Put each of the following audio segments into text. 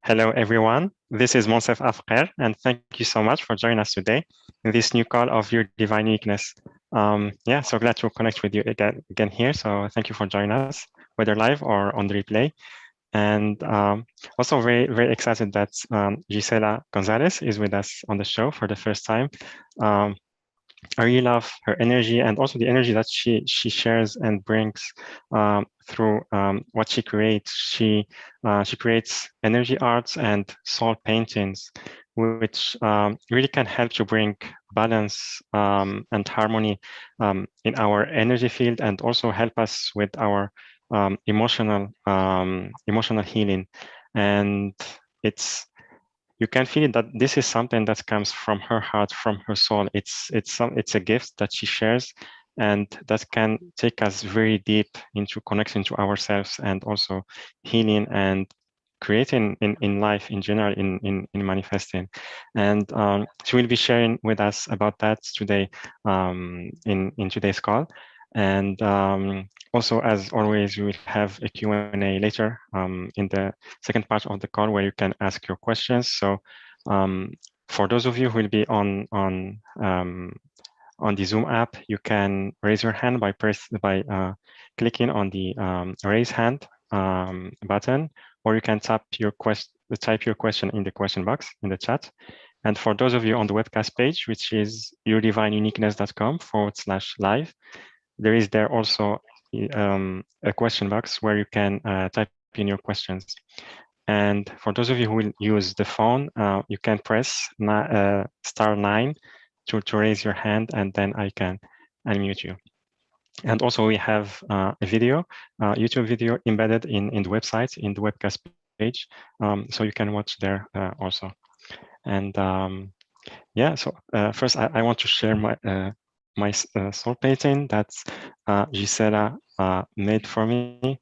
Hello, everyone. This is Monsef Afker, and thank you so much for joining us today in this new call of Your Divine Uniqueness. Yeah, so glad to connect with you again here. So thank you for joining us, whether live or on the replay. And also very excited that Gisela Gonzalez is with us on the show for the first time. I really love her energy and also the energy that she shares and brings through what she creates. She creates energy arts and soul paintings, which really can help to bring balance and harmony in our energy field, and also help us with our emotional healing. And you can feel that this is something that comes from her heart, from her soul. It's a gift that she shares, and that can take us very deep into connection to ourselves, and also healing and creating in life in general, in manifesting. And she will be sharing with us about that today in today's call. And also, as always, we will have a Q&A later in the second part of the call, where you can ask your questions. So for those of you who will be on the Zoom app, you can raise your hand by clicking on the raise hand button, or you can type your question in the question box in the chat. And for those of you on the webcast page, which is yourdivineuniqueness.com/live, there is also a question box where you can type in your questions. And for those of you who will use the phone, you can press *9 to raise your hand, and then I can unmute you. And also we have a video, YouTube video embedded in the website, in the webcast page, so you can watch there also. And yeah, so first I want to share my soul painting that Gisela made for me.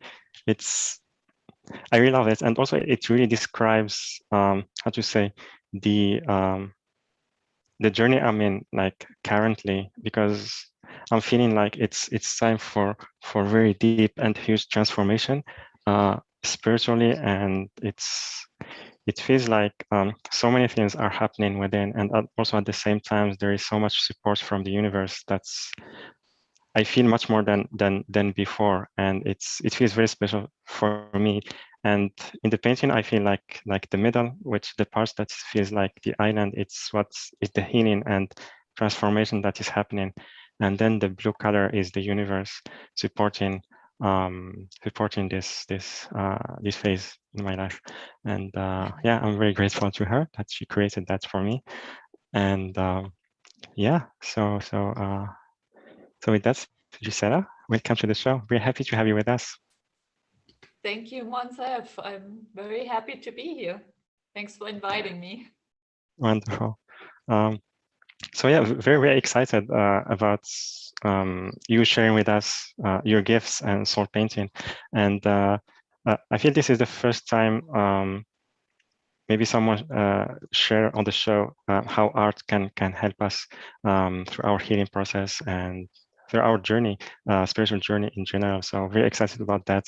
I really love it, and also it really describes how to say the journey I'm in, like currently, because I'm feeling like it's time for very deep and huge transformation spiritually, and it feels like so many things are happening within, and also at the same time there is so much support from the universe. I feel much more than before, and it feels very special for me. And in the painting, I feel like the middle, which the parts that feels like the island, it's the healing and transformation that is happening. And then the blue color is the universe supporting this phase in my life. And yeah, I'm very grateful to her that she created that for me. And yeah, so with that, Gisela, welcome to the show. We're happy to have you with us. Thank you, Monsef. I'm very happy to be here. Thanks for inviting me. Wonderful. So yeah, very excited about you sharing with us your gifts and soul painting. And I feel this is the first time maybe someone share on the show how art can help us through our healing process and through our journey, spiritual journey in general. So very excited about that.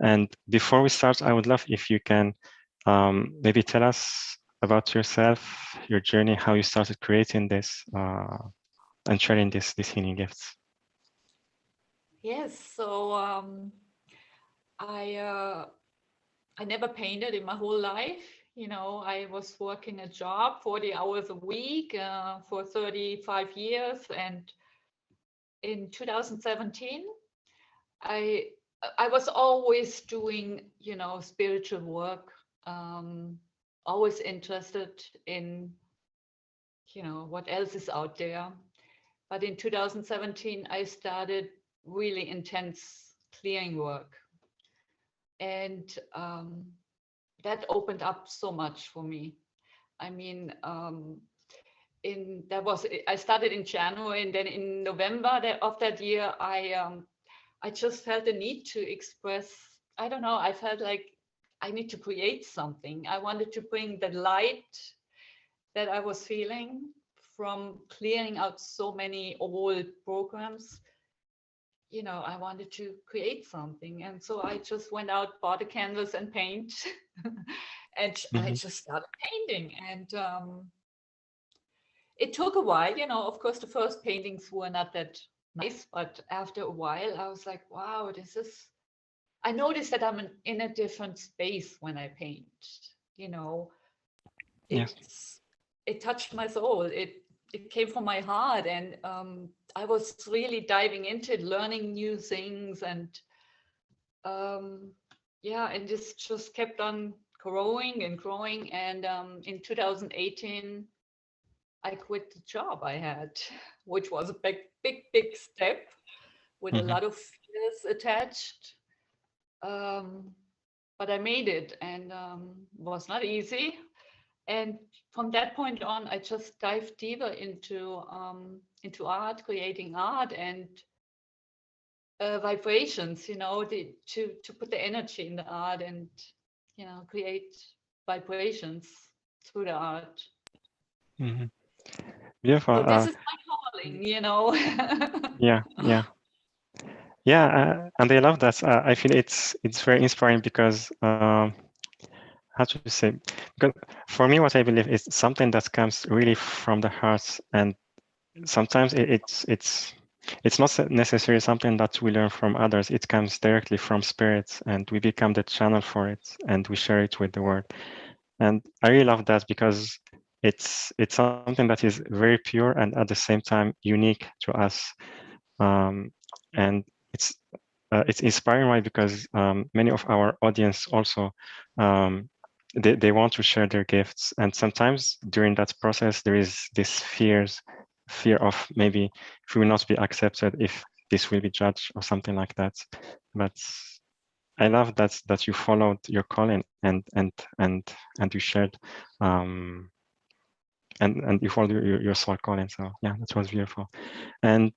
And before we start, I would love if you can maybe tell us about yourself, your journey, how you started creating this and sharing these healing gifts. Yes, so I never painted in my whole life. You know, I was working a job 40 hours a week for 35 years, and in 2017, I was always doing, you know, spiritual work, always interested in, you know, what else is out there. But in 2017, I started really intense clearing work. And that opened up so much for me. I mean, I started in January, and then in November of that year, I just felt the need to express. I don't know. I felt like I need to create something. I wanted to bring the light that I was feeling from clearing out so many old programs, you know, I wanted to create something. And so I just went out, bought a canvas and paint, and I Hmm. just started painting. And it took a while, you know, of course, the first paintings were not that nice, but after a while, I was like, wow, I noticed that I'm in a different space when I paint, you know, Yes. it touched my soul. It came from my heart, and I was really diving into it, learning new things, and yeah, and this just kept on growing and growing. And in 2018, I quit the job I had, which was a big step with a Hmm. lot of fears attached. Um, but I made it, and was not easy. And from that point on, I just dived deeper into art, creating art, and vibrations. You know, to put the energy in the art, and you know, create vibrations through the art. Hmm. Beautiful. So this is my calling. You know. Yeah, yeah. Yeah, and I love that. I feel it's very inspiring because how to say, because for me, what I believe is something that comes really from the heart, and sometimes it's not necessarily something that we learn from others. It comes directly from spirits, and we become the channel for it, and we share it with the world. And I really love that because it's something that is very pure and at the same time unique to us. Um, and it's inspiring, right? Because many of our audience also they want to share their gifts, and sometimes during that process there is this fear of maybe if we will not be accepted, if this will be judged or something like that. But I love that you followed your calling and you shared um, and you followed your soul calling. So yeah, that was beautiful. And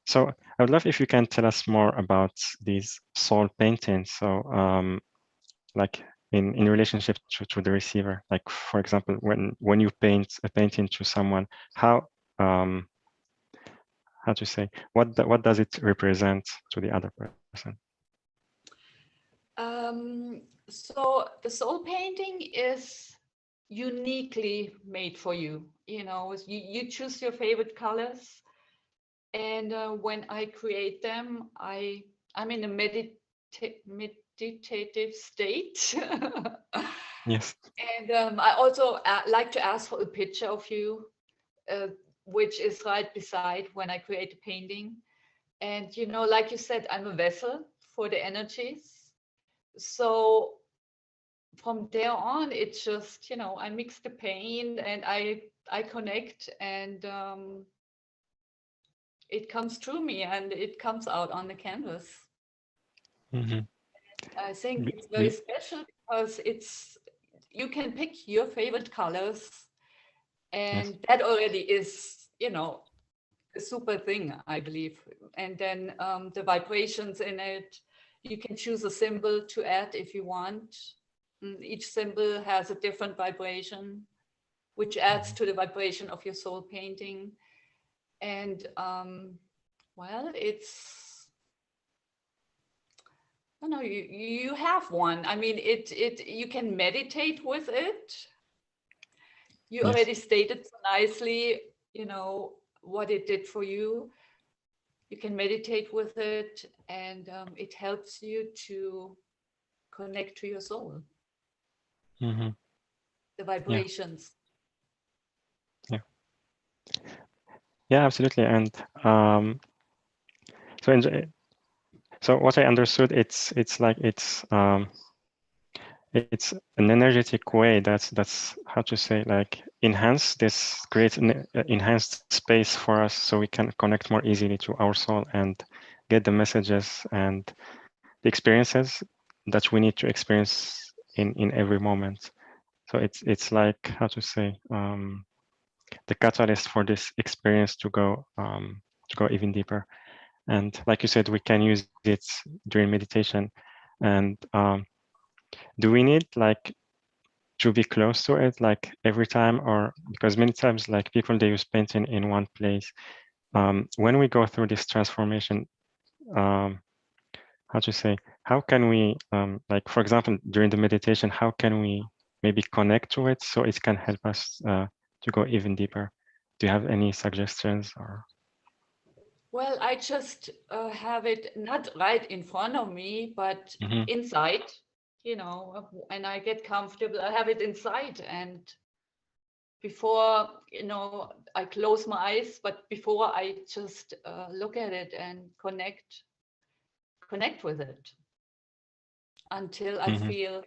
so I would love if you can tell us more about these soul paintings. So like in relationship to the receiver, like for example, when you paint a painting to someone, um, how to say, what does it represent to the other person? So the soul painting is uniquely made for you. You know, you choose your favorite colors, and when I create them, I'm in a meditative state. Yes. And I also like to ask for a picture of you, uh, which is right beside when I create a painting. And you know, like you said, I'm a vessel for the energies. So from there on, it's just, you know, I mix the paint and I connect, and it comes through me and it comes out on the canvas. Mm-hmm. I think it's very special because it's you can pick your favorite colors, Yes. and that already is, you know, a super thing, I believe. And then the vibrations in it, you can choose a symbol to add if you want. Each symbol has a different vibration, which adds to the vibration of your soul painting. And well, it's, I don't know, you have one. I mean, it you can meditate with it. You Yes. already stated so nicely, you know, what it did for you. You can meditate with it, and it helps you to connect to your soul, Mm-hmm. the Yeah. vibrations. Yeah. Yeah. Absolutely. And so so what I understood, it's like it's an energetic way that's how to say, like enhance this, create an enhanced space for us so we can connect more easily to our soul and get the messages and the experiences that we need to experience in every moment. So it's like how to say, the catalyst for this experience to go even deeper. And like you said, we can use it during meditation. And do we need like to be close to it like every time, or because many times like people, they use painting in one place. When we go through this transformation, how to say, how can we, like, for example, during the meditation, how can we maybe connect to it so it can help us to go even deeper? Do you have any suggestions or? Well, I just have it not right in front of me, but Mhm, inside, and I get comfortable. I have it inside. And before, I close my eyes, but before I just look at it and connect with it until I mhm. feel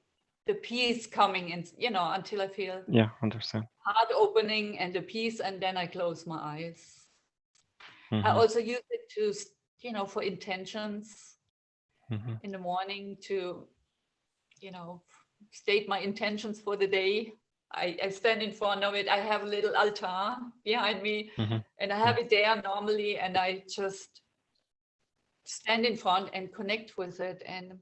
the peace coming in, until I feel Yeah, understand. heart opening and the peace, and then I close my eyes. I Mhm, also use it to, for intentions mhm, in the morning to, state my intentions for the day. I stand in front of it. I have a little altar behind me, mhm. and I Yeah, have it there normally, and I just stand in front and connect with it. And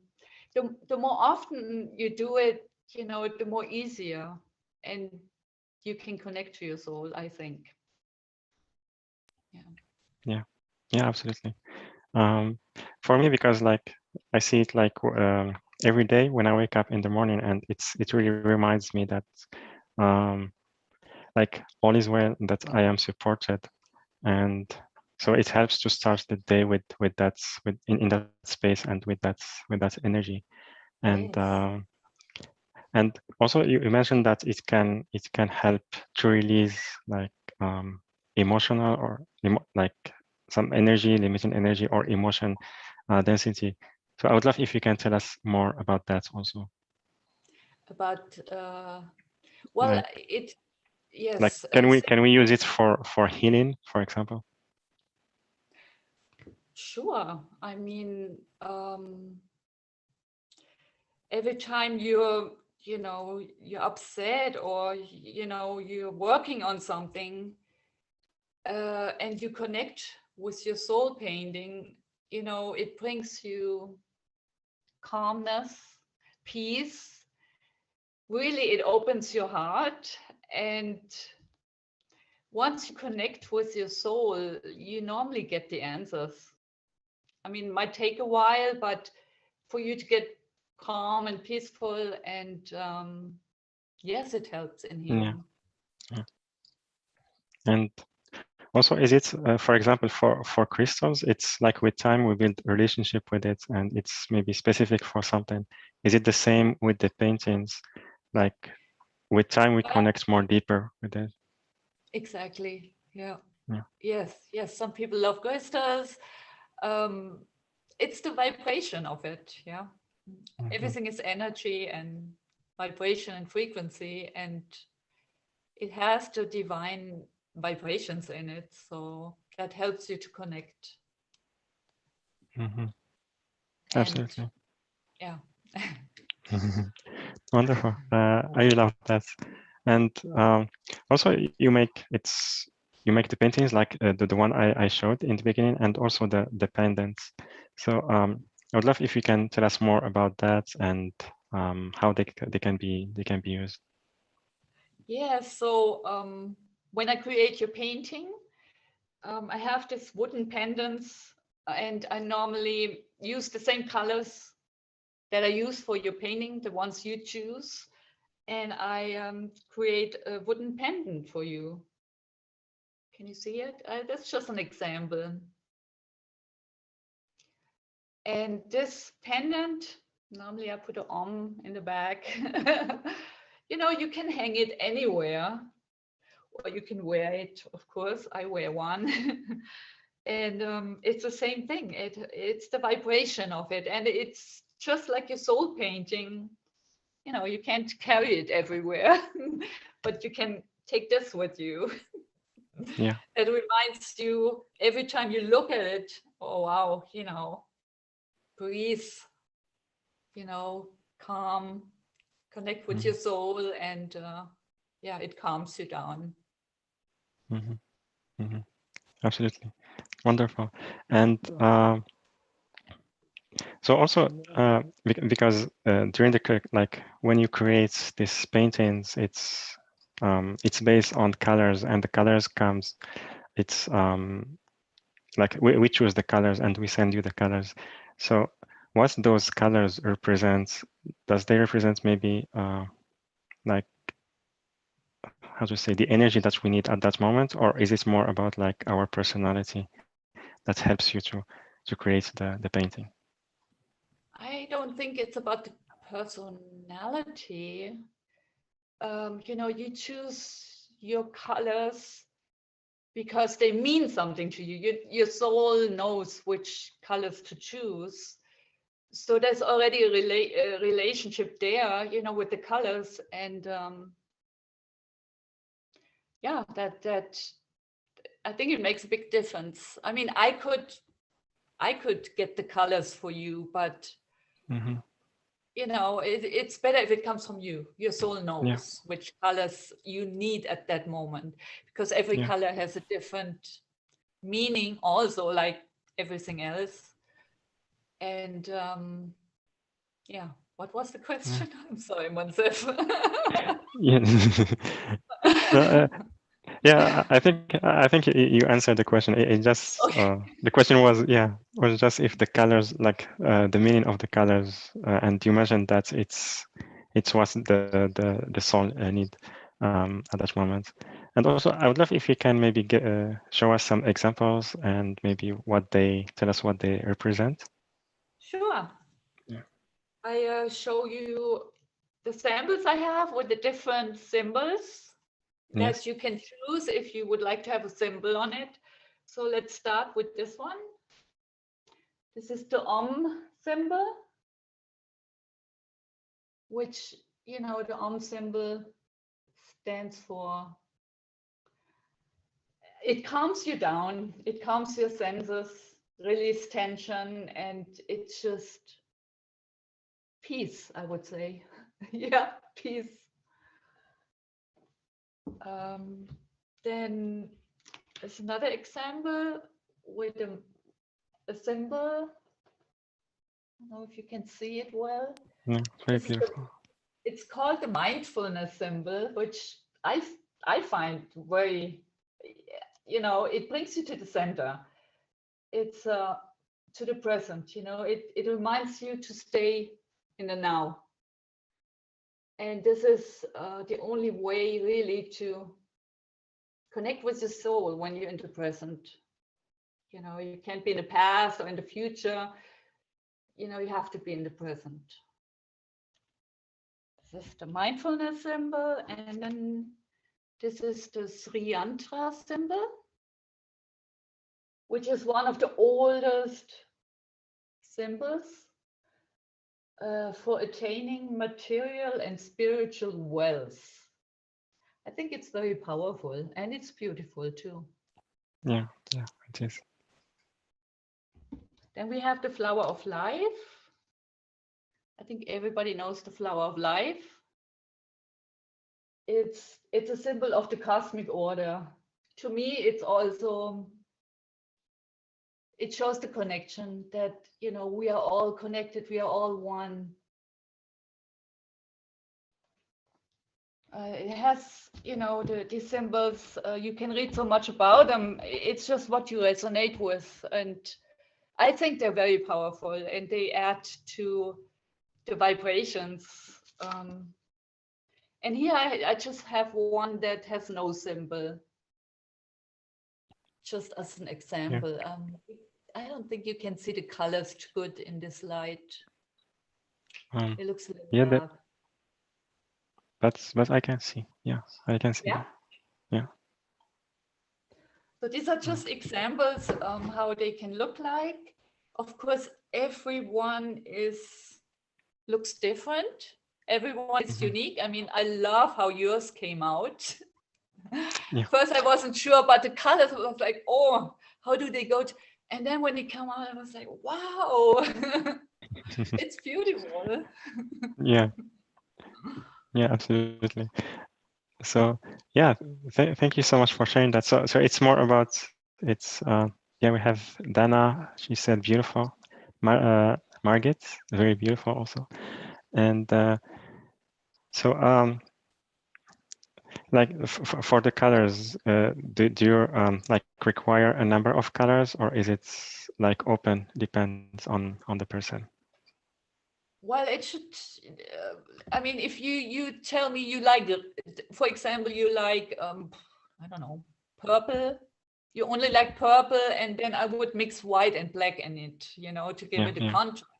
the more often you do it, the more easier, and you can connect to your soul, I think. Yeah. yeah, yeah, absolutely. For me, because like I see it like every day when I wake up in the morning, and it really reminds me that like all is well, that I am supported, and so it helps to start the day with that in that space and with that energy, Yes. and also you mentioned that it can help to release like emotional or like some energy, limiting energy or emotion density. So I would love if you can tell us more about that also. About well, Like it like yes. can we use it for healing, for example? Sure. I mean, every time you're upset, or you're working on something, and you connect with your soul painting, it brings you calmness, peace. Really, it opens your heart. And once you connect with your soul, you normally get the answers. I mean, it might take a while, but for you to get calm and peaceful, and yes, it helps in Yeah, healing. yeah. And also, is it, for example, for crystals, it's like with time we build a relationship with it, and it's maybe specific for something. Is it the same with the paintings? Like with time we Well, connect more deeper with it. exactly. Yeah. Yeah. Yes. Yes. Some people love crystals. Um, it's the vibration of it. Yeah. Mhm, Everything is energy and vibration and frequency, and it has the divine vibrations in it. So that helps you to connect. mhm. And Absolutely. yeah. Wonderful. I love that. And also you make the paintings like the one I showed in the beginning, and also the pendants. So I would love if you can tell us more about that, and how they can be used. Yeah. So when I create your painting, I have this wooden pendants, and I normally use the same colors that I use for your painting, the ones you choose. And I create a wooden pendant for you. Can you see it? That's just an example. And this pendant, normally I put an in the back. You can hang it anywhere, or you can wear it. Of course, I wear one. And it's the same thing. It's the vibration of it, and it's just like your soul painting. You can't carry it everywhere, but you can take this with you. Yeah. It reminds you every time you look at it, oh wow, breathe, calm, connect with your Mhm, soul, and yeah, it calms you down. mhm, mhm. Absolutely. Wonderful. And so also because during the like when you create these paintings, it's based on colors, and the colors comes it's like we choose the colors and we send you the colors. So what those colors represent, does they represent maybe like, how to say, the energy that we need at that moment, or is it more about like our personality that helps you to create the painting? I don't think it's about the personality. You know, you choose your colors because they mean something to you. Your soul knows which colors to choose. So there's already a relationship there, you know, with the colors. And yeah, that I think it makes a big difference. I mean, I could get the colors for you, but Mm-hmm. you know, it's better if it comes from you. Your soul knows which colors you need at that moment, because every color has a different meaning also, like everything else. And yeah, what was the question? I'm sorry, Monsef. No, yeah, I think you answered the question. It just Okay. the question was just if the colors, like the meaning of the colors, and you mentioned that it's what the soul need at that moment. And also, I would love if you can maybe show us some examples and maybe tell us what they represent. Sure. Yeah. I show you the samples I have with the different symbols Yes. that you can choose if you would like to have a symbol on it. So let's start with this one. This is the symbol, which, you know, the symbol stands for, it calms you down, it calms your senses, release tension, and it's just peace, I would say. Yeah, peace. Then there's another example with a symbol. I don't know if you can see it well. Yeah, it's very beautiful. It's called the mindfulness symbol, which I find very, you know, it brings you to the center. It's to the present, you know, it reminds you to stay in the now. And this is the only way really to connect with your soul when you're in the present. You know, you can't be in the past or in the future. You know, you have to be in the present. This is the mindfulness symbol. And then this is the Sri Yantra symbol, which is one of the oldest symbols for attaining material and spiritual wealth. I think it's very powerful and it's beautiful too. Yeah, it is. Then we have the flower of life. I think everybody knows the flower of life. It's a symbol of the cosmic order. To me, it's also, it shows the connection that, you know, we are all connected, we are all one. It has, you know, these symbols, you can read so much about them. It's just what you resonate with. And I think they're very powerful and they add to the vibrations. And here I just have one that has no symbol, just as an example. I don't think you can see the colors good in this light. It looks a little dark. But I can see. Yeah, I can see that. Yeah. So these are just examples how they can look like. Of course, everyone looks different. Everyone is unique. I mean, I love how yours came out. First, I wasn't sure about the colors. I was like, oh, how do they go? And then when they come out, I was like, wow, it's beautiful. Yeah, absolutely. So yeah, thank you so much for sharing that. So it's more about we have Dana. She said beautiful. Margaret, very beautiful also. And so Like for the colors, do you like require a number of colors, or is it like open? Depends on the person. Well, it should. I mean, if you tell me you like, for example, you like I don't know, purple. You only like purple, and then I would mix white and black in it, to give Yeah, it a yeah. contrast.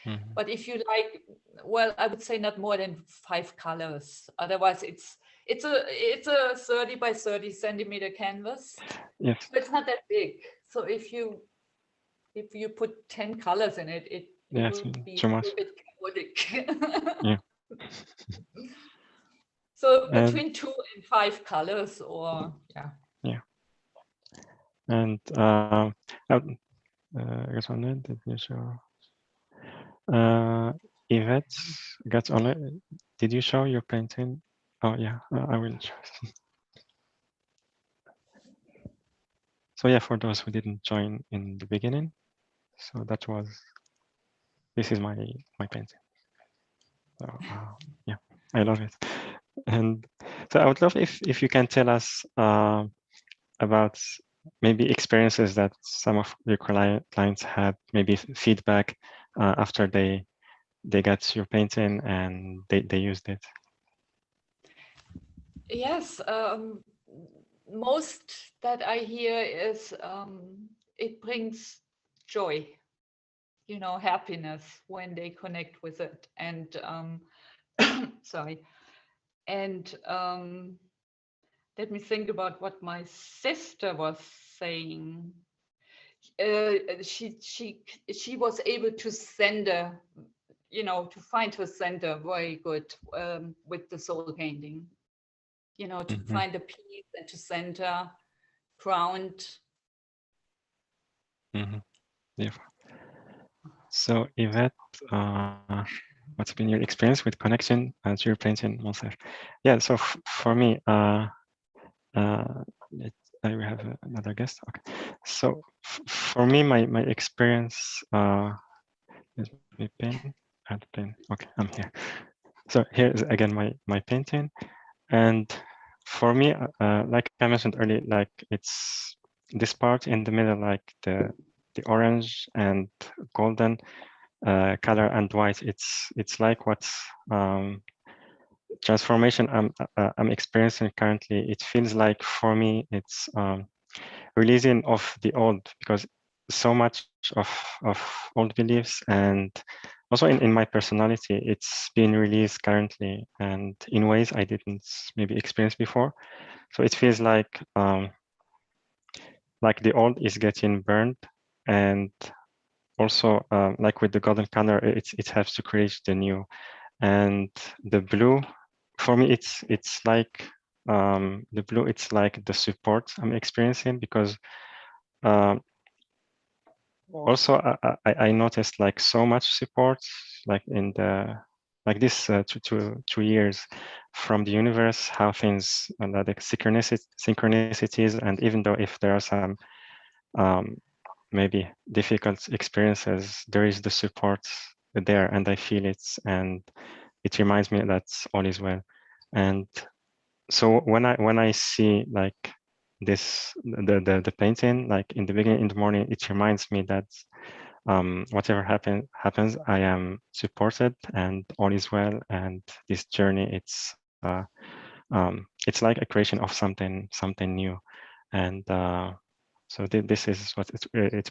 Mhm. But if you like, well, I would say not more than 5 colors. Otherwise, it's a 30 by 30 centimeter canvas. Yes, So it's not that big. So if you put 10 colors in it, it yes, will be too a much. little bit chaotic. Yeah, So and between 2 and 5 colors, or yeah. yeah, and I guess on it, did you show? Yvette got on it. Did you show your painting? Oh yeah, I will show. So yeah, for those who didn't join in the beginning, so this is my painting. So yeah, I love it. And so I would love if you can tell us about maybe experiences that some of your clients had, maybe feedback after they got your painting and they used it. Yes, most that I hear is it brings joy, happiness when they connect with it. And sorry. And let me think about what my sister was saying. She was able to center, to find her center very good with the soul painting. To Mhm, find a peace and to center, ground. mhm. Yeah. So Yvette, what's been your experience with connection to your painting, Monsef? Yeah. So for me, uh, I will have another guest. Okay. So for me, my experience. Let me pin. Add pin. Okay, I'm here. So here is again my painting, and for me, like I mentioned earlier, like it's this part in the middle, like the orange and golden color and white. It's like what transformation I'm experiencing currently. It feels like for me it's releasing of the old, because so much of old beliefs, and also in my personality, it's being released currently, and in ways I didn't maybe experience before. So it feels like the old is getting burned, and also like with the golden color, it helps to create the new. And the blue, for me, it's like the blue. It's like the support I'm experiencing, because um, also I noticed like so much support, like in the like this 2 years from the universe, how things the synchronicities, and even though if there are some maybe difficult experiences, there is the support there, and I feel it, and it reminds me that all is well. And so when I see like this the painting, like in the beginning, in the morning, it reminds me that whatever happens, I am supported and all is well. And this journey, it's like a creation of something new. And so this is what it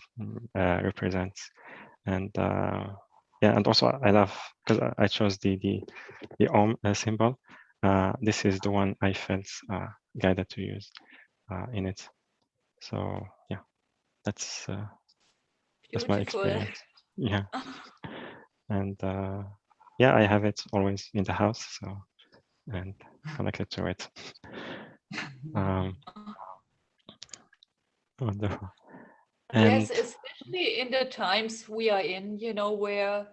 represents. And yeah, and also I love, because I chose the Om symbol. This is the one I felt guided to use in it. So yeah, that's my Beautiful. experience. Yeah, and yeah, I have it always in the house, so, and connected to it. Wonderful. Yes, And especially in the times we are in, where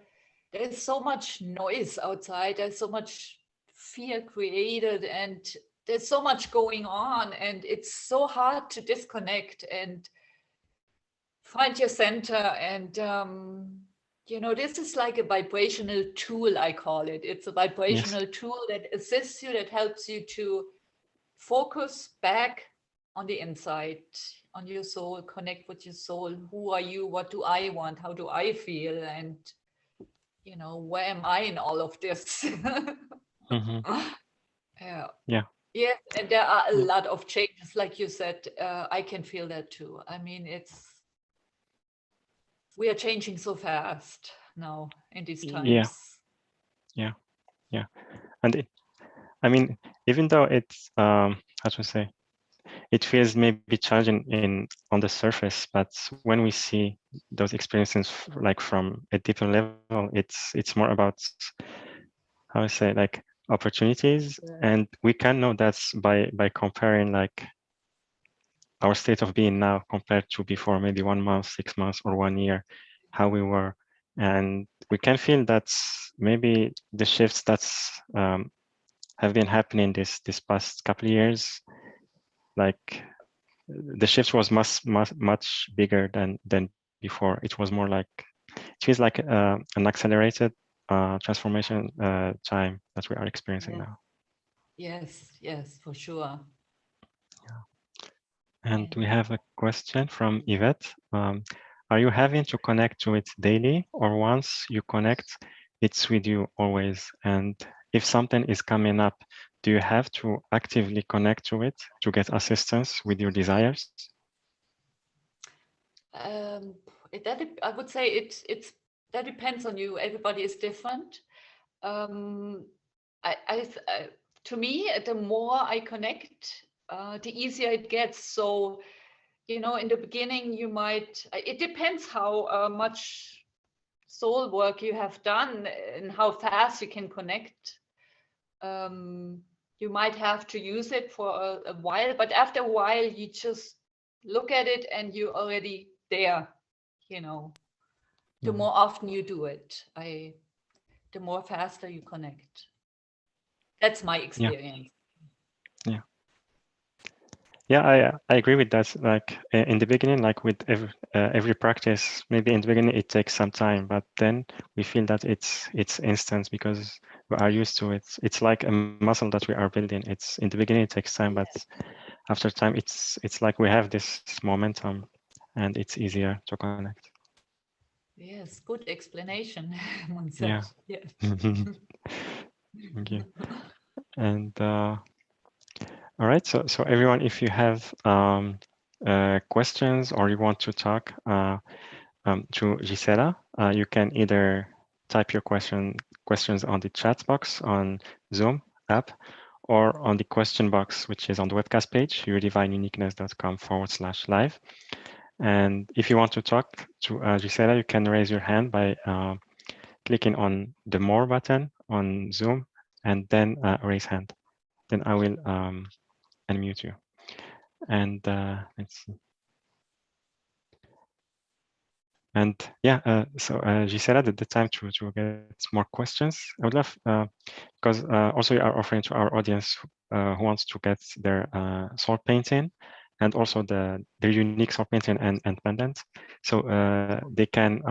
there's so much noise outside, there's so much fear created, and there's so much going on, and it's so hard to disconnect and find your center. And You know, this is like a vibrational tool, I call it. It's a Yes. vibrational tool that assists you, that helps you to focus back on the inside, on your soul, connect with your soul. Who are you? What do I want? How do I feel? And, you know, where am I in all of this? Hmm. Yeah. Yeah. Yes, and there are a Yeah. lot of changes, like you said. I can feel that too. I mean, we are changing so fast now in these Yeah. times. Yeah. Yeah. And I mean, even though it's how to say, it feels maybe challenging on the surface, but when we see those experiences like from a deeper level, it's more about how I say, like, opportunities, and we can know that's by comparing like our state of being now compared to before, maybe 1 month, 6 months, or 1 year, how we were. And we can feel that maybe the shifts that's have been happening this past couple of years, like the shift was much bigger than before. It was more like, it feels like an accelerated transformation time that we are experiencing Yeah. now. Yes, yes, for sure. And we And have a question from Yvette. Are you having to connect to it daily, or once you connect, it's with you always? And if something is coming up, do you have to actively connect to it to get assistance with your desires? um, I would say it's that depends on you. Everybody is different. Um, to me, the more I connect, the easier it gets. So, you know, in the beginning, you might. It depends how much soul work you have done and how fast you can connect. Um, you might have to use it for a while, but after a while, you just look at it and you're already there. You know, the Mhm. more often you do it, the more faster you connect. That's my Yeah, experience. yeah. Yeah, I agree with that. Like in the beginning, like with every practice, maybe in the beginning it takes some time, but then we feel that it's instant because we are used to it. It's like a muscle that we are building. It's in the beginning it takes time, but Yes, after time it's like we have this momentum, and it's easier to connect. yes, good explanation, Yeah. Monsef. Yes. Thank you. And all right, so everyone, if you have questions or you want to talk to Gisela, you can either type your questions on the chat box on Zoom app, or on the question box, which is on the webcast page, yourdivineuniqueness.com/live. And if you want to talk to Gisela, you can raise your hand by clicking on the More button on Zoom, and then raise hand. Then I will unmute you. And let's see. And yeah, so Gisela, the time to get more questions. I would love, because also you are offering to our audience who wants to get their soul painting, and also their unique soul painting and pendant. So they can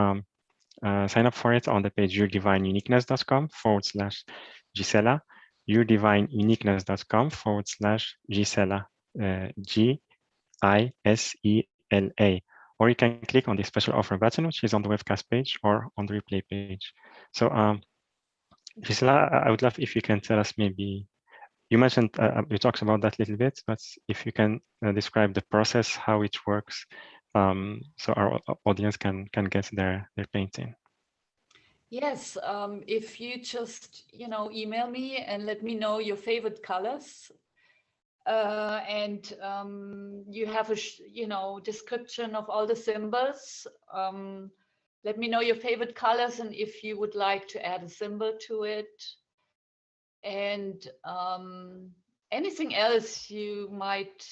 sign up for it on the page yourdivineuniqueness.com/Gisela, yourdivineuniqueness.com/Gisela, Gisela, or you can click on the special offer button, which is on the webcast page or on the replay page. So, Gisela, I would love if you can tell us, maybe you mentioned you talked about that a little bit, but if you can describe the process, how it works, so our audience can get their painting. Yes, if you just, you know, email me and let me know your favorite colors, and you have a, you know, description of all the symbols. Let me know your favorite colors and if you would like to add a symbol to it. And anything else you might,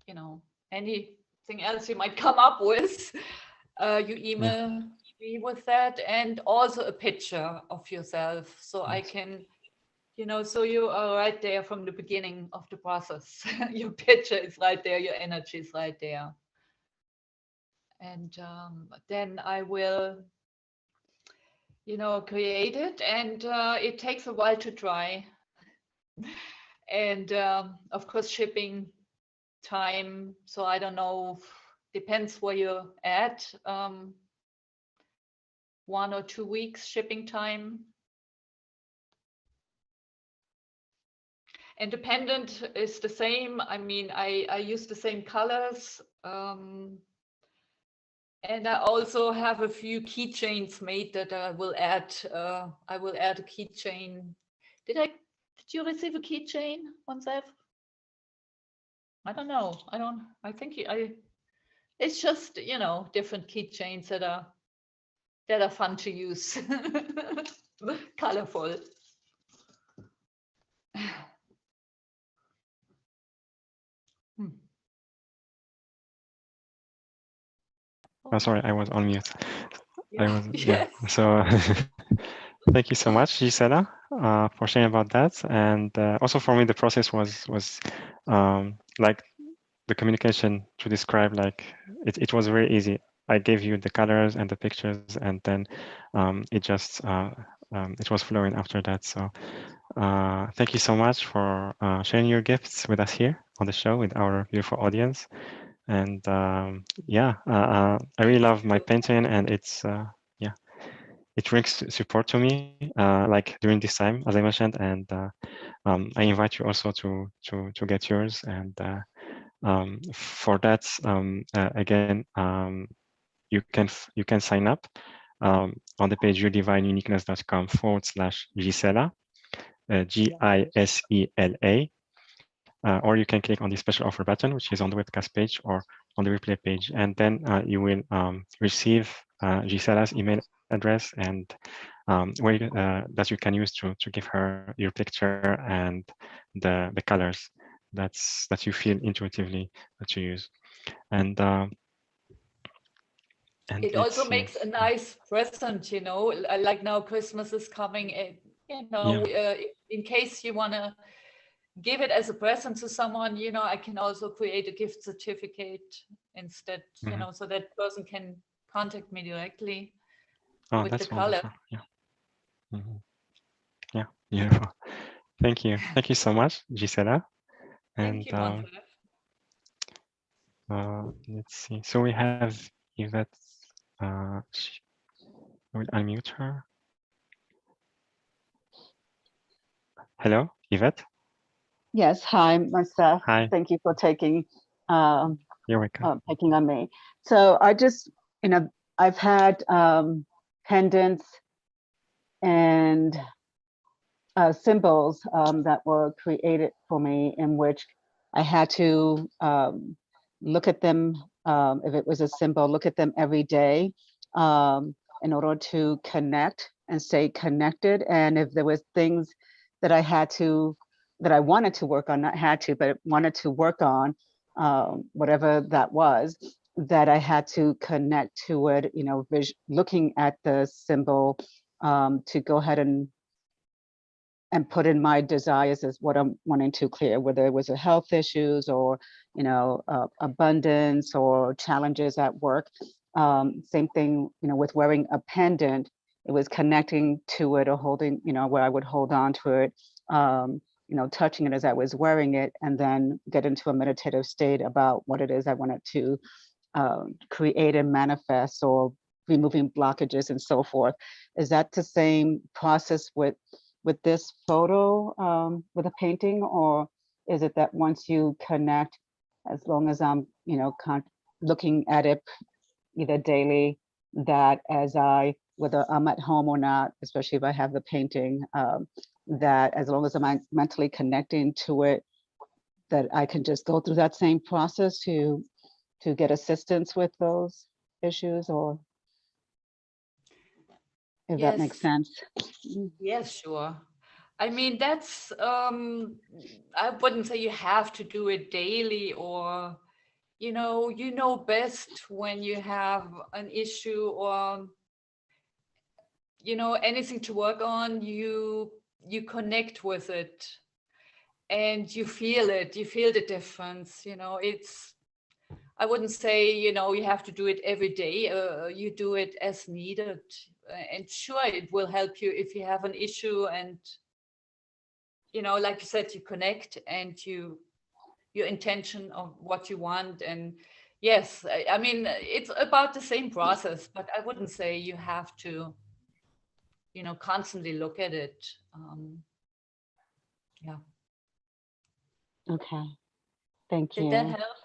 you know, anything else you might come up with, you Yeah. email me with that, and also a picture of yourself so I Yes. can, you know, so you are right there from the beginning of the process. Your picture is right there, your energy is right there. And then I will created, and it takes a while to dry. And of course, shipping time. So I don't know, depends where you're at. 1 or 2 weeks shipping time. And the pendant is the same. I mean, I use the same colors. And I also have a few keychains made that I will add. I will add a keychain. Did you receive a keychain, Monsef? I don't know. I think it's just, different keychains that are fun to use. Colorful. Oh, sorry, I was on mute. Yeah. So thank you so much, Gisela, for sharing about that. And also for me, the process was like the communication to describe, like it was very easy. I gave you the colors and the pictures, and then it just it was flowing after that. So thank you so much for sharing your gifts with us here on the show with our beautiful audience. And yeah, I really love my painting, and it's yeah, it brings support to me, like during this time, as I mentioned. And I invite you also to get yours. And for that, again, you can sign up on the page yourdivineuniqueness.com/Gisela, Gisela. Or you can click on the special offer button, which is on the webcast page or on the replay page. And then you will receive Gisela's email address, and that you can use to give her your picture and the colors that you feel intuitively to use. And it also makes a nice present, like now Christmas is coming, in case you want to give it as a present to someone, I can also create a gift certificate instead, so that person can contact me directly with the color. Yeah. Yeah, beautiful. Thank you so much, Gisela. And Thank you, let's see. So we have Yvette. I will unmute her. Hello, Yvette. Yes, hi, Monsef. Hi. Thank you for taking You're welcome. taking on me. So I just, I've had pendants and symbols that were created for me, in which I had to look at them, if it was a symbol, look at them every day in order to connect and stay connected. And if there was things that I wanted to work on, not had to, but wanted to work on, whatever that was, that I had to connect to it, looking at the symbol to go ahead and put in my desires as what I'm wanting to clear, whether it was a health issues or, abundance or challenges at work. Same thing, with wearing a pendant, it was connecting to it or holding, where I would hold on to it, touching it as I was wearing it, and then get into a meditative state about what it is I wanted to create and manifest, or removing blockages and so forth. Is that the same process with this photo, with a painting, or is it that once you connect, as long as I'm, looking at it either daily, that as whether I'm at home or not, especially if I have the painting, that as long as I'm mentally connecting to it, that I can just go through that same process to get assistance with those issues, or if that makes sense. Yes, sure. I mean, that's, I wouldn't say you have to do it daily, or, you know best when you have an issue or, anything to work on, you connect with it and you feel the difference. I wouldn't say, you have to do it every day. You do it as needed. and sure, it will help you if you have an issue, and like you said, you connect and your intention of what you want. And yes, I mean, it's about the same process, but I wouldn't say you have to constantly look at it. Yeah. Okay, thank you. Did that help?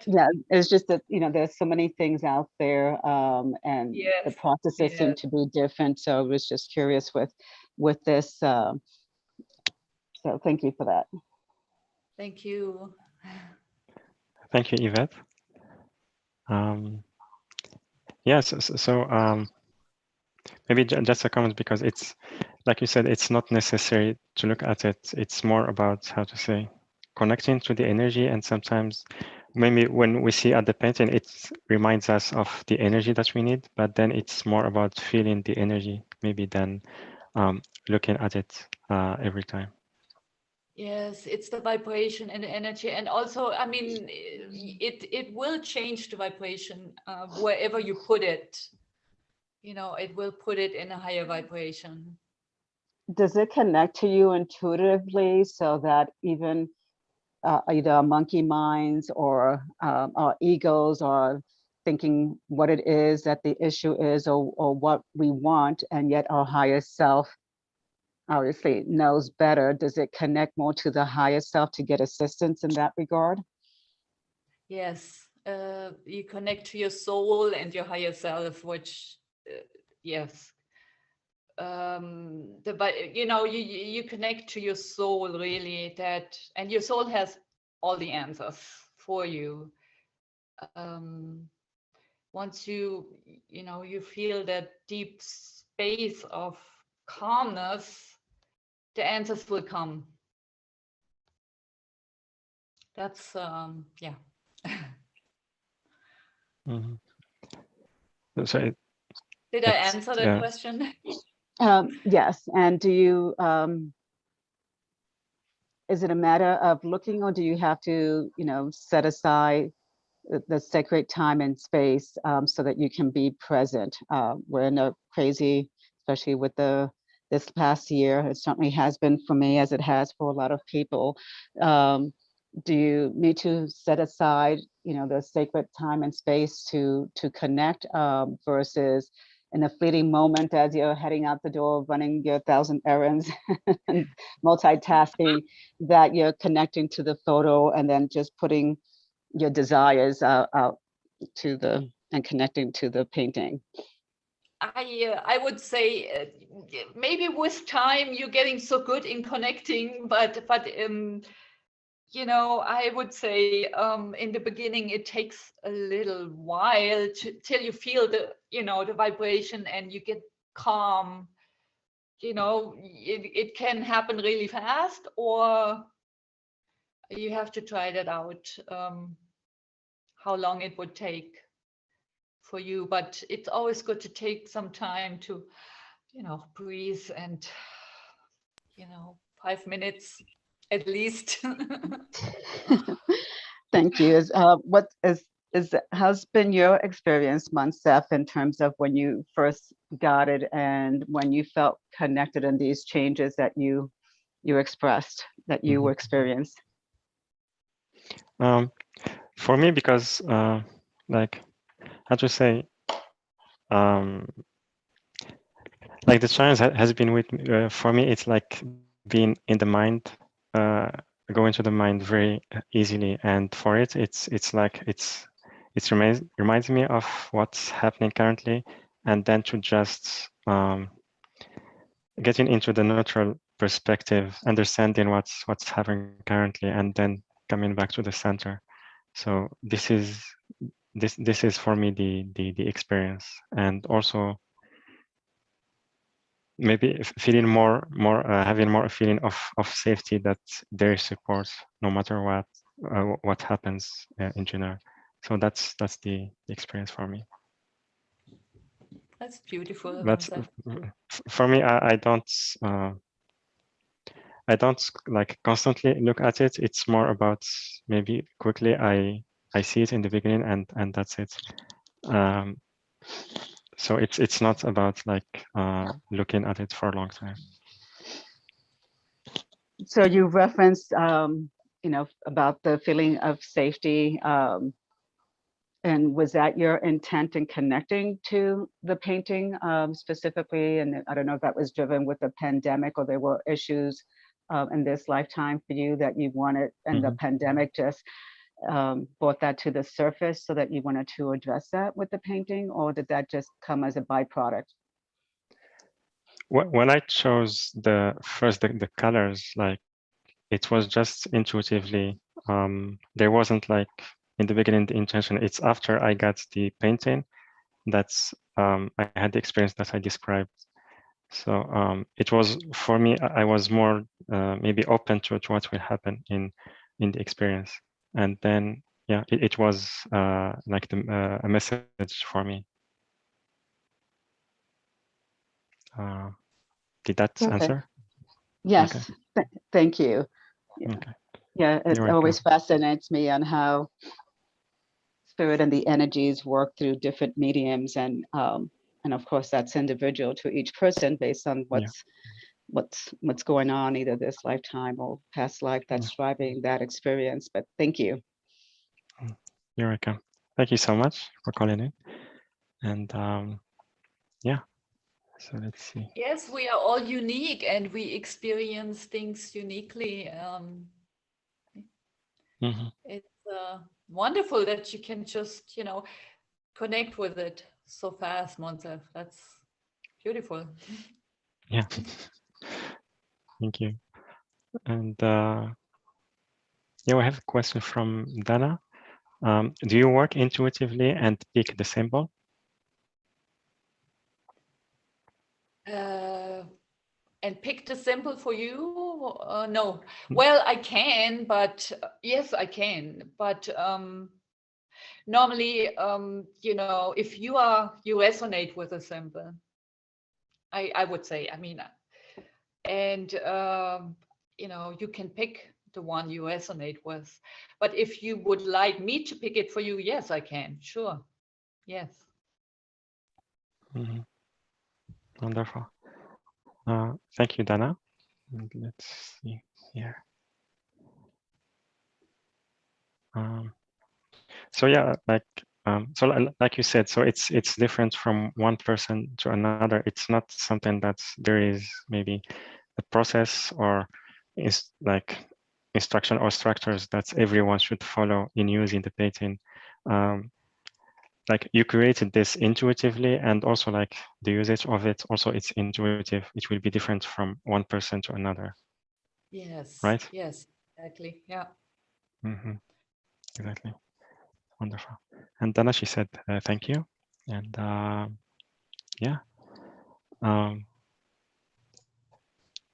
Yeah, it's just that there's so many things out there, and Yes. the processes seem to be different. So I was just curious with this. So thank you for that. Thank you. Thank you, Yvette. Yes, maybe just a comment, because it's like you said, it's not necessary to look at it. It's more about, how to say, connecting to the energy. And sometimes maybe when we see at the painting, it reminds us of the energy that we need, but then it's more about feeling the energy maybe than looking at it every time. Yes, it's the vibration and the energy. And also, I mean, it will change the vibration wherever you put it. It will put it in a higher vibration. Does it connect to you intuitively, so that even either monkey minds or our egos are thinking what it is that the issue is, or what we want, and yet our higher self obviously knows better? Does it connect more to the higher self to get assistance in that regard? Yes, you connect to your soul and your higher self, which yes, you connect to your soul, really, and your soul has all the answers for you. Once you feel that deep space of calmness, the answers will come. That's yeah. Mm-hmm. So Did I answer that question? Yes. And do you is it a matter of looking, or do you have to set aside the sacred time and space so that you can be present? We're in a crazy, especially with this past year, it certainly has been for me, as it has for a lot of people. Do you need to set aside the sacred time and space to connect, versus in a fleeting moment as you're heading out the door, running your 1,000 errands and multitasking, that you're connecting to the photo and then just putting your desires out to and connecting to the painting? I would say maybe with time you're getting so good in connecting, but I would say in the beginning it takes a little while till you feel the vibration and you get calm. It can happen really fast, or you have to try that out, how long it would take for you. But it's always good to take some time to breathe, and 5 minutes at least. Thank you. What has been your experience, Monsef, in terms of when you first got it and when you felt connected, and these changes that you expressed, that you experienced? For me, because like, how to say, like the challenge has been with me, for me, it's like being in the mind, go into the mind very easily, and for it, it's like it reminds me of what's happening currently, and then to just getting into the neutral perspective, understanding what's happening currently, and then coming back to the center. So this is for me the experience, and also maybe feeling more having more a feeling of safety, that there is support no matter what happens in general. So that's the experience for me. That's beautiful. That's for me. I don't like constantly look at it. It's more about maybe quickly I see it in the beginning, and that's it. So it's not about like looking at it for a long time. So you referenced, about the feeling of safety. And was that your intent in connecting to the painting specifically? And I don't know if that was driven with the pandemic or there were issues in this lifetime for you that you wanted, and the pandemic just brought that to the surface so that you wanted to address that with the painting, or did that just come as a byproduct? When I chose the colors, like it was just intuitively. There wasn't like in the beginning the intention. It's after I got the painting that's I had the experience that I described. So it was for me. I was more maybe open to what will happen in the experience, and then yeah, it was like a message for me. Did that answer? Yes, Okay. thank you. Yeah. Okay. Yeah, it You're always welcome. fascinates me on how spirit and the energies work through different mediums, and of course that's individual to each person based on Yeah. what's going on, either this lifetime or past life that's driving that experience. But thank you. You're welcome. Thank you so much for calling in. And yeah, so let's see. Yes, we are all unique and we experience things uniquely. It's wonderful that you can just, connect with it so fast, Montse. That's beautiful. Yeah. Thank you. And yeah, we have a question from Dana. Do you work intuitively and pick the symbol? And pick the symbol for you? No. Well, I can, but yes, I can. But normally, if you resonate with a symbol, I would say, and you can pick the one you resonate with. But if you would like me to pick it for you, yes, I can. Sure. Yes. Wonderful. Thank you, Dana. And let's see here. So yeah, like you said, so it's different from one person to another. It's not something that there is maybe a process or is like instruction or structures that everyone should follow in using the painting. Like you created this intuitively, and also like the usage of it, also it's intuitive. It will be different from one person to another. Yes. Right? Yes, exactly. Yeah. Exactly. Wonderful. And Dana, she said, thank you. And yeah.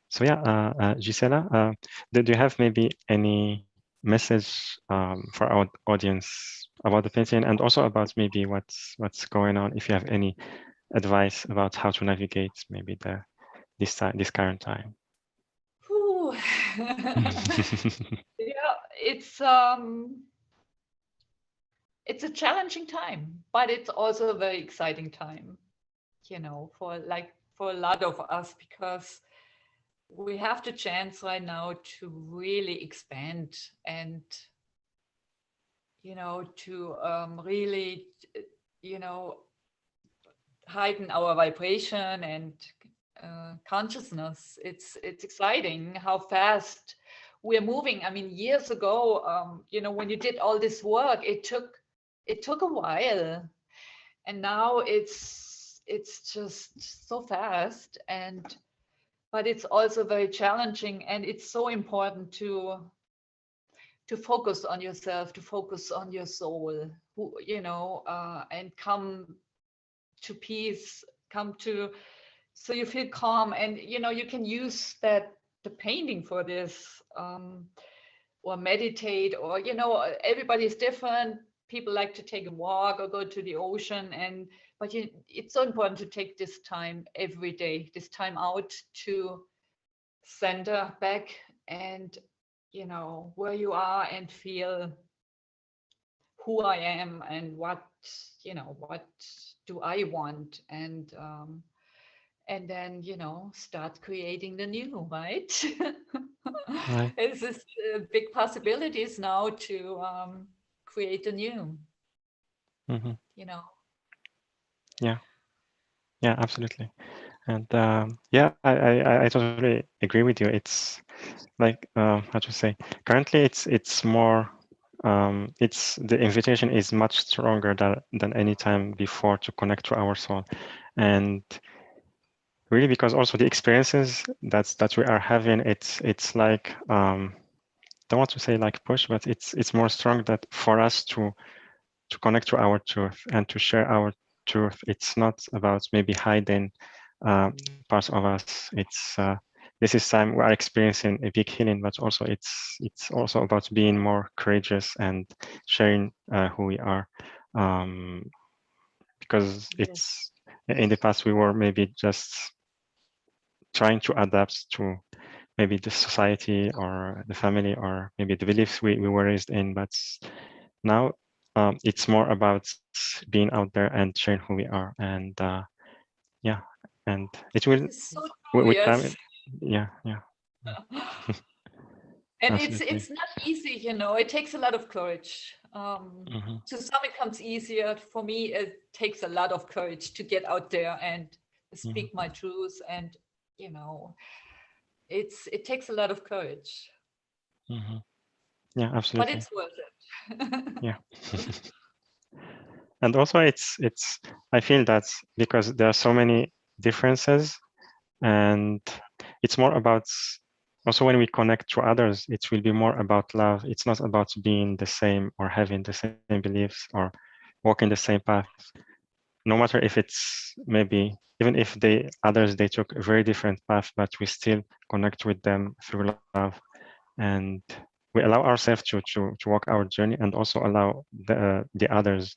So yeah, Gisela, do you have maybe any message for our audience about the painting, and also about maybe what's going on? If you have any advice about how to navigate maybe this current time. Yeah, it's a challenging time, but it's also a very exciting time, for a lot of us, because we have the chance right now to really expand and to really heighten our vibration and consciousness. It's exciting how fast we're moving. I mean, years ago, when you did all this work, it took a while, and now it's just so fast. But it's also very challenging, and it's so important to focus on yourself, to focus on your soul, and come to peace, so you feel calm, and you can use the painting for this, or meditate, or everybody's different. People like to take a walk or go to the ocean, but it's so important to take this time every day, this time out to center back and where you are, and feel who I am and what do I want? And then, you know, start creating the new, right? Right. It's this big possibilities now to create the new, Hmm. you know. Yeah. Yeah, absolutely. And yeah, I totally agree with you. It's like how to say, currently it's more it's the invitation is much stronger than any time before to connect to our soul. And really, because also the experiences that we are having, it's like don't want to say like push, but it's more strong that for us to connect to our truth and to share our truth. It's not about maybe hiding parts of us. It's this is time we are experiencing a big healing, but also it's also about being more courageous and sharing who we are, because Yes. it's in the past we were maybe just trying to adapt to maybe the society or the family or maybe the beliefs we were raised in, but now it's more about being out there and sharing who we are. And yeah, and it will This is so true, with time. yes. Yeah, And absolutely. it's not easy, you know. It takes a lot of courage. Hmm. To some it comes easier. For me, it takes a lot of courage to get out there and speak my truth. And you know, it takes a lot of courage, Hmm. Yeah, but absolutely. it's worth it. Yeah. And also it's I feel that because there are so many differences, and it's more about also when we connect to others, it will be more about love. It's not about being the same or having the same beliefs or walking the same path, no matter if it's maybe even if the others they took a very different path, but we still connect with them through love, and we allow ourselves to walk our journey and also allow the others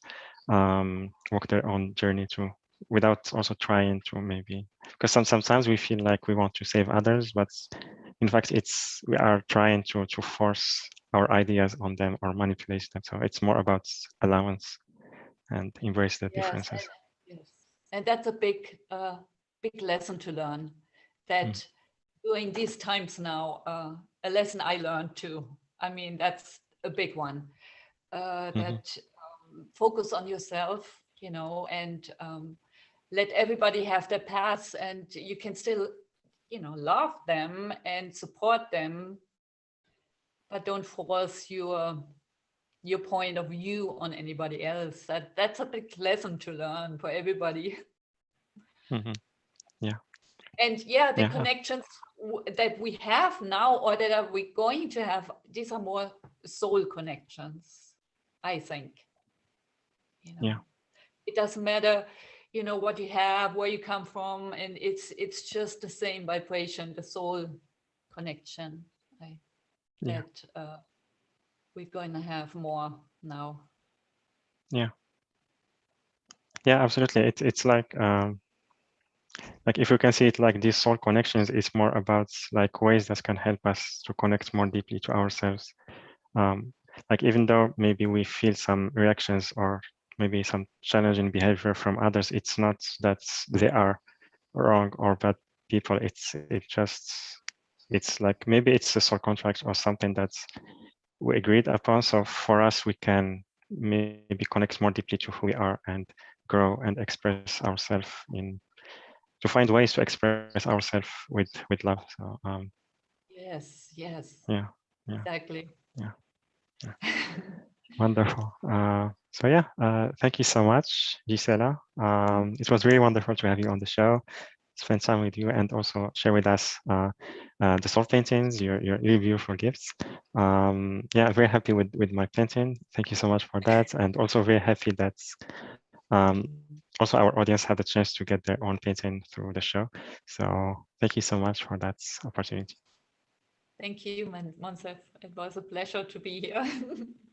walk their own journey too, without also trying to maybe, because sometimes we feel like we want to save others, but in fact it's we are trying to force our ideas on them or manipulate them. So it's more about allowance and embrace the Yes, differences. yes, and that's a big lesson to learn. Mm. That during these times now, a lesson I learned too. I mean, that's a big one. Mm-hmm. That focus on yourself, you know, and let everybody have their paths, and you can still, you know, love them and support them, but don't force your point of view on anybody else. That's a big lesson to learn for everybody. Mm-hmm. Yeah. And yeah, the Yeah. connections that we have now or that are we going to have, these are more soul connections, I think. You Yeah. know, it doesn't matter, you know, what you have, where you come from, and it's just the same vibration, the soul connection, right? Yeah. That we're going to have more now. Yeah. Yeah, absolutely. It's like if you can see it like these soul connections, it's more about like ways that can help us to connect more deeply to ourselves. Like even though maybe we feel some reactions or maybe some challenging behavior from others, it's not that they are wrong or bad people. It's like maybe it's a soul contract or something that we agreed upon. So for us, we can maybe connect more deeply to who we are and grow and express ourselves in to find ways to express ourselves with love. So Yes, yeah, yeah, exactly. yeah, yeah. Wonderful. So yeah, thank you so much, Gisela. It was really wonderful to have you on the show, spend time with you, and also share with us the soul paintings, your beautiful gifts. Yeah, very happy with my painting. Thank you so much for that, and also very happy that also our audience had the chance to get their own painting through the show. So thank you so much for that opportunity. Thank you, Monsef. It was a pleasure to be here,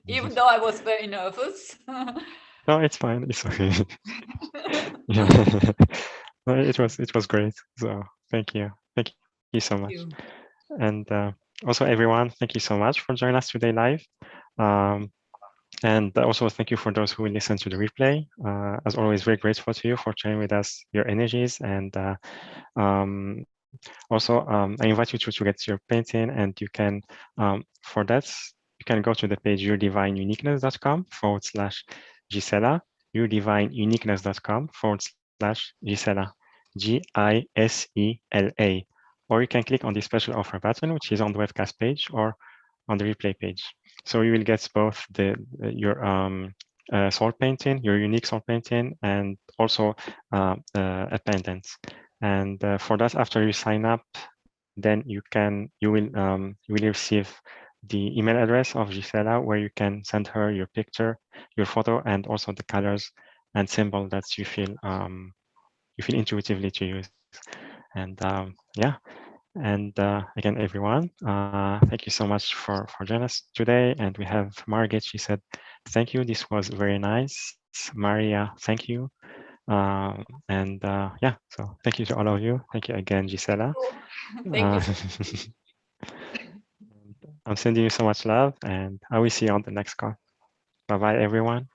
even though I was very nervous. No, it's fine. It's okay. Yeah. No, it was great. So thank you so much. You. And also everyone, thank you so much for joining us today live. Um, And also thank you for those who will listen to the replay. As always, very grateful to you for sharing with us your energies. And also, I invite you to get your painting, and you can, for that, you can go to the page yourdivineuniqueness.com/Gisela, yourdivineuniqueness.com/Gisela, Gisela. Or you can click on the special offer button, which is on the webcast page or on the replay page. So you will get both your soul painting, your unique soul painting, and also a pendant. And for that, after you sign up, then you will receive the email address of Gisela, where you can send her your picture, your photo, and also the colors and symbol that you feel intuitively to use. And yeah. And again, everyone, thank you so much for joining us today. And we have Margaret. She said, "Thank you. This was very nice." Maria, thank you. And yeah, so thank you to all of you. Thank you again, Gisela. Thank you. I'm sending you so much love, and I will see you on the next call. Bye bye, everyone.